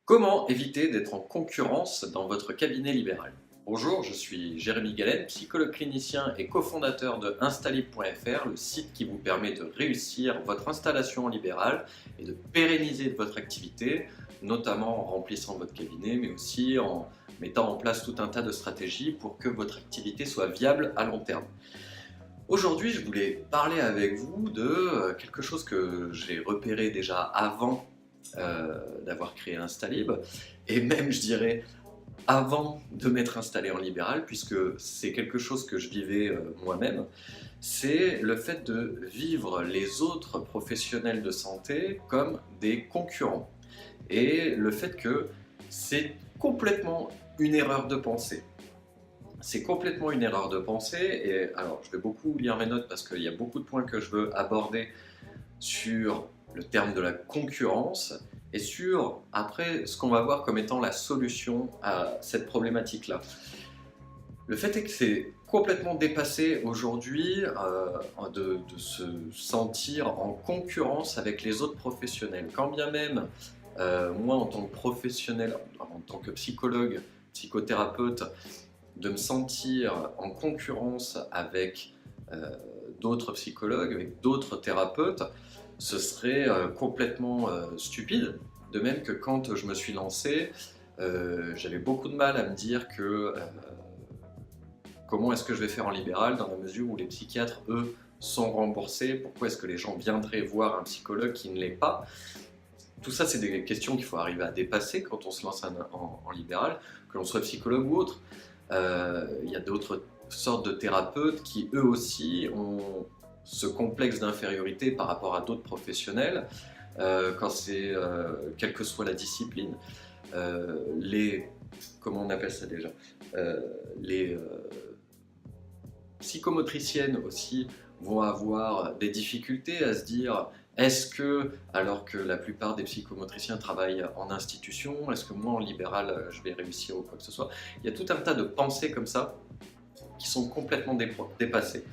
Comment éviter d'être en concurrence dans votre cabinet libéral? Bonjour, je suis Jérémy Galen, psychologue clinicien et cofondateur de Installib.fr, le site qui vous permet de réussir votre installation en libéral et de pérenniser votre activité, notamment en remplissant votre cabinet, mais aussi en mettant en place tout un tas de stratégies pour que votre activité soit viable à long terme. Aujourd'hui, je voulais parler avec vous de quelque chose que j'ai repéré déjà avant d'avoir créé Installib, et même, je dirais, avant de m'être installé en libéral, puisque c'est quelque chose que je vivais moi-même, c'est le fait de vivre les autres professionnels de santé comme des concurrents. Et le fait que c'est complètement une erreur de pensée. C'est complètement une erreur de pensée, et alors je vais beaucoup lire mes notes parce qu'il y a beaucoup de points que je veux aborder sur le terme de la concurrence et sur, après, ce qu'on va voir comme étant la solution à cette problématique-là. Le fait est que c'est complètement dépassé aujourd'hui de se sentir en concurrence avec les autres professionnels. Quand bien même, moi en tant que professionnel, en tant que psychologue, psychothérapeute, de me sentir en concurrence avec d'autres psychologues, avec d'autres thérapeutes, ce serait complètement stupide. De même que quand je me suis lancé, j'avais beaucoup de mal à me dire que comment est-ce que je vais faire en libéral dans la mesure où les psychiatres, eux, sont remboursés. Pourquoi est-ce que les gens viendraient voir un psychologue qui ne l'est pas? Tout ça, c'est des questions qu'il faut arriver à dépasser quand on se lance en libéral, que l'on soit psychologue ou autre. Il y a d'autres sortes de thérapeutes qui, eux aussi, ont ce complexe d'infériorité par rapport à d'autres professionnels, quand c'est, quelle que soit la discipline, comment on appelle ça déjà, les psychomotriciennes aussi vont avoir des difficultés à se dire: est-ce que, alors que la plupart des psychomotriciens travaillent en institution, est-ce que moi en libéral je vais réussir ou quoi que ce soit? Il y a tout un tas de pensées comme ça qui sont complètement dépassées.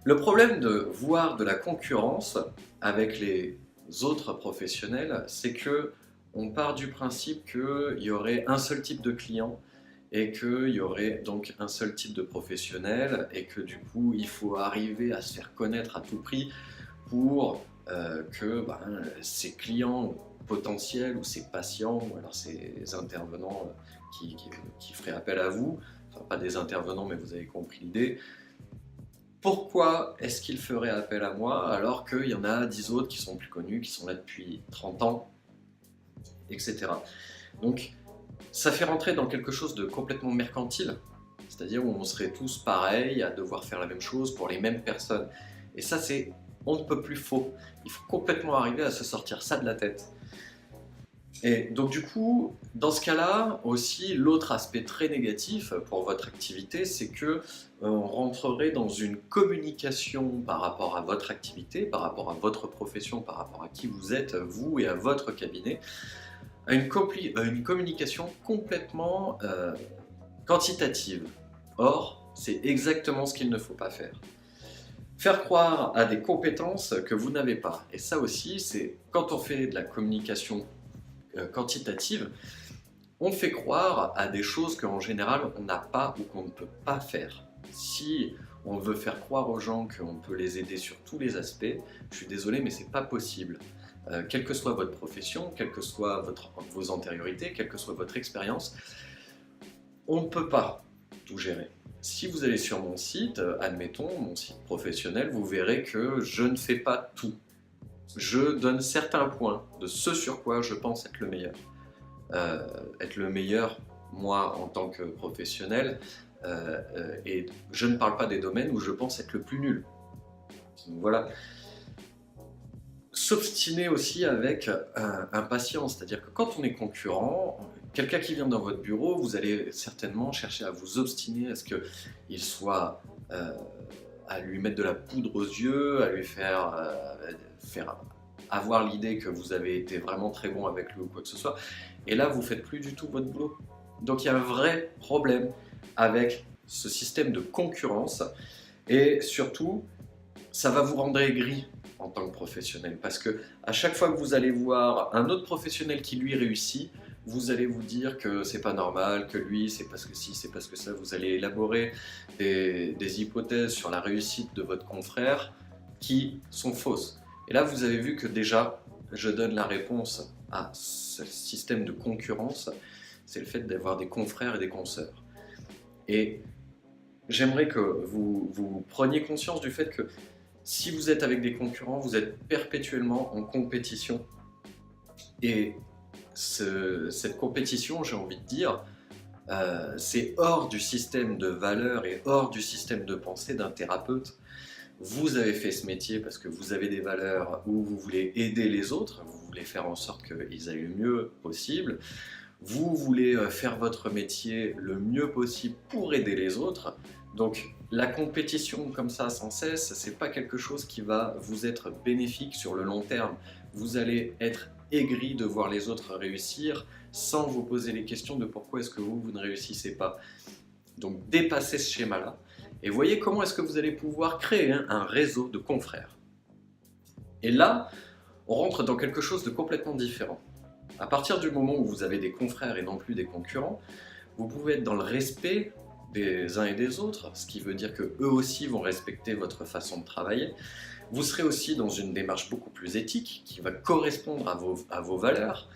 Le problème de voir de la concurrence avec les autres professionnels, c'est que on part du principe qu'il y aurait un seul type de client et qu'il y aurait donc un seul type de professionnel, et que du coup il faut arriver à se faire connaître à tout prix pour que ses clients potentiels ou ses patients ou alors ses intervenants qui feraient appel à vous, enfin pas des intervenants mais vous avez compris l'idée, pourquoi est-ce qu'ils feraient appel à moi alors qu'il y en a 10 autres qui sont plus connus, qui sont là depuis 30 ans, etc. Donc ça fait rentrer dans quelque chose de complètement mercantile, c'est-à-dire où on serait tous pareils à devoir faire la même chose pour les mêmes personnes. Et ça, c'est on ne peut plus faux. Il faut complètement arriver à se sortir ça de la tête. Et donc du coup, dans ce cas-là, aussi, l'autre aspect très négatif pour votre activité, c'est que on rentrerait dans une communication par rapport à votre activité, par rapport à votre profession, par rapport à qui vous êtes, vous et à votre cabinet, à une communication complètement quantitative. Or, c'est exactement ce qu'il ne faut pas faire. Faire croire à des compétences que vous n'avez pas. Et ça aussi, c'est quand on fait de la communication quantitative, on fait croire à des choses qu'en général on n'a pas ou qu'on ne peut pas faire. Si on veut faire croire aux gens qu'on peut les aider sur tous les aspects, je suis désolé mais c'est pas possible. Quelle que soit votre profession, quelles que soient vos antériorités, quelle que soit votre expérience, on ne peut pas tout gérer. Si vous allez sur mon site, admettons, mon site professionnel, vous verrez que je ne fais pas tout. Je donne certains points de ce sur quoi je pense être le meilleur. Être le meilleur, moi, en tant que professionnel, et je ne parle pas des domaines où je pense être le plus nul. Donc, voilà. S'obstiner aussi avec un patient, c'est-à-dire que quand on est concurrent, quelqu'un qui vient dans votre bureau, vous allez certainement chercher à vous obstiner à ce qu'il soit à lui mettre de la poudre aux yeux, à lui faire avoir l'idée que vous avez été vraiment très bon avec lui ou quoi que ce soit, et là vous faites plus du tout votre boulot. Donc il y a un vrai problème avec ce système de concurrence, et surtout ça va vous rendre aigri. en tant que professionnel. Parce que à chaque fois que vous allez voir un autre professionnel qui lui réussit, vous allez vous dire que c'est pas normal, que lui c'est parce que si, c'est parce que ça. Vous allez élaborer des hypothèses sur la réussite de votre confrère qui sont fausses. Et là, vous avez vu que déjà, je donne la réponse à ce système de concurrence, c'est le fait d'avoir des confrères et des consoeurs. Et j'aimerais que vous preniez conscience du fait que si vous êtes avec des concurrents, vous êtes perpétuellement en compétition. Et cette compétition, j'ai envie de dire, c'est hors du système de valeurs et hors du système de pensée d'un thérapeute. Vous avez fait ce métier parce que vous avez des valeurs où vous voulez aider les autres, vous voulez faire en sorte qu'ils aillent le mieux possible, vous voulez faire votre métier le mieux possible pour aider les autres. Donc la compétition comme ça sans cesse, c'est pas quelque chose qui va vous être bénéfique sur le long terme. Vous allez être aigri de voir les autres réussir sans vous poser les questions de pourquoi est-ce que vous ne réussissez pas. Donc dépassez ce schéma-là et voyez comment est-ce que vous allez pouvoir créer un réseau de confrères. Et là, on rentre dans quelque chose de complètement différent. À partir du moment où vous avez des confrères et non plus des concurrents, vous pouvez être dans le respect des uns et des autres, ce qui veut dire que eux aussi vont respecter votre façon de travailler. Vous serez aussi dans une démarche beaucoup plus éthique qui va correspondre à vos valeurs,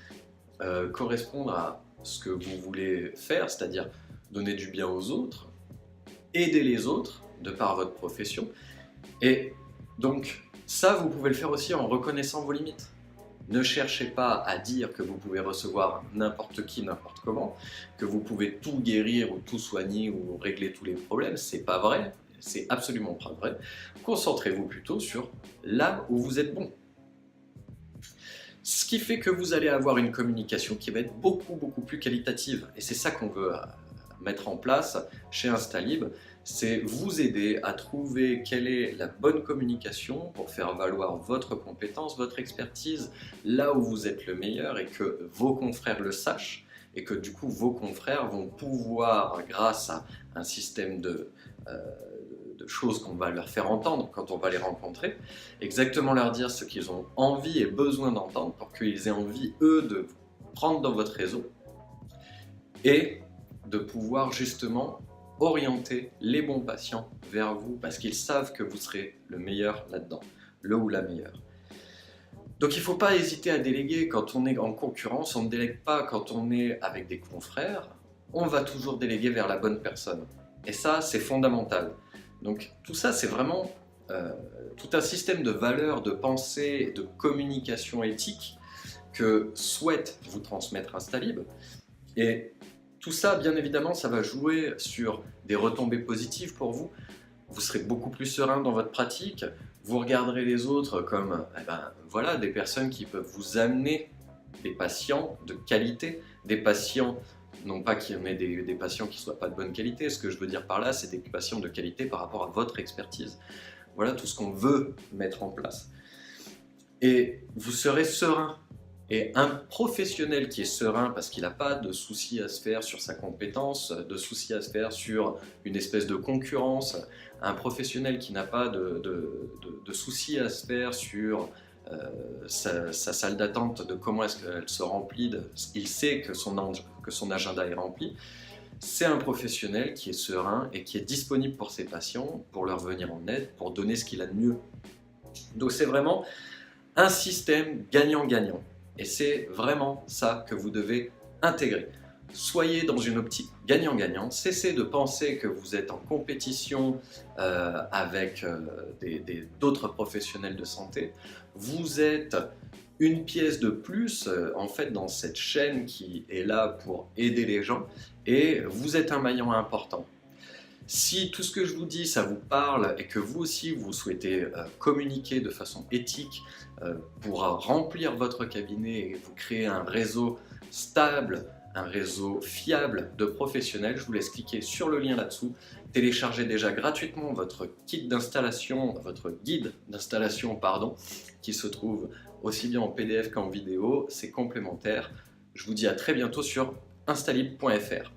correspondre à ce que vous voulez faire, c'est-à-dire donner du bien aux autres, aider les autres de par votre profession. Et donc ça, vous pouvez le faire aussi en reconnaissant vos limites. Ne cherchez pas à dire que vous pouvez recevoir n'importe qui, n'importe comment, que vous pouvez tout guérir ou tout soigner ou régler tous les problèmes. C'est pas vrai, c'est absolument pas vrai. Concentrez-vous plutôt sur là où vous êtes bon. Ce qui fait que vous allez avoir une communication qui va être beaucoup plus qualitative. Et c'est ça qu'on veut mettre en place chez Instalib, c'est vous aider à trouver quelle est la bonne communication pour faire valoir votre compétence, votre expertise, là où vous êtes le meilleur et que vos confrères le sachent et que du coup vos confrères vont pouvoir, grâce à un système de choses qu'on va leur faire entendre quand on va les rencontrer, exactement leur dire ce qu'ils ont envie et besoin d'entendre pour qu'ils aient envie, eux, de prendre dans votre réseau et de pouvoir justement orienter les bons patients vers vous parce qu'ils savent que vous serez le meilleur là-dedans, le ou la meilleure. Donc il ne faut pas hésiter à déléguer quand on est en concurrence, on ne délègue pas quand on est avec des confrères, on va toujours déléguer vers la bonne personne. Et ça, c'est fondamental. Donc tout ça, c'est vraiment tout un système de valeurs, de pensée, de communication éthique que souhaite vous transmettre Instalib. Et tout ça, bien évidemment, ça va jouer sur des retombées positives pour vous. Vous serez beaucoup plus serein dans votre pratique. Vous regarderez les autres comme voilà, des personnes qui peuvent vous amener des patients de qualité, des patients, non pas qu'il y en ait des patients qui ne soient pas de bonne qualité. Ce que je veux dire par là, c'est des patients de qualité par rapport à votre expertise. Voilà tout ce qu'on veut mettre en place. Et vous serez serein. Et un professionnel qui est serein parce qu'il n'a pas de soucis à se faire sur sa compétence, de soucis à se faire sur une espèce de concurrence, un professionnel qui n'a pas de soucis à se faire sur sa salle d'attente, de comment est-ce qu'elle se remplit, il sait que son agenda est rempli, c'est un professionnel qui est serein et qui est disponible pour ses patients, pour leur venir en aide, pour donner ce qu'il a de mieux. Donc c'est vraiment un système gagnant-gagnant. Et c'est vraiment ça que vous devez intégrer. Soyez dans une optique gagnant-gagnant, cessez de penser que vous êtes en compétition avec d'autres professionnels de santé. Vous êtes une pièce de plus en fait dans cette chaîne qui est là pour aider les gens et vous êtes un maillon important. Si tout ce que je vous dis, ça vous parle et que vous aussi, vous souhaitez communiquer de façon éthique pour remplir votre cabinet et vous créer un réseau stable, un réseau fiable de professionnels, je vous laisse cliquer sur le lien là-dessous. Téléchargez déjà gratuitement votre kit d'installation, votre guide d'installation, pardon, qui se trouve aussi bien en PDF qu'en vidéo. C'est complémentaire. Je vous dis à très bientôt sur instalib.fr.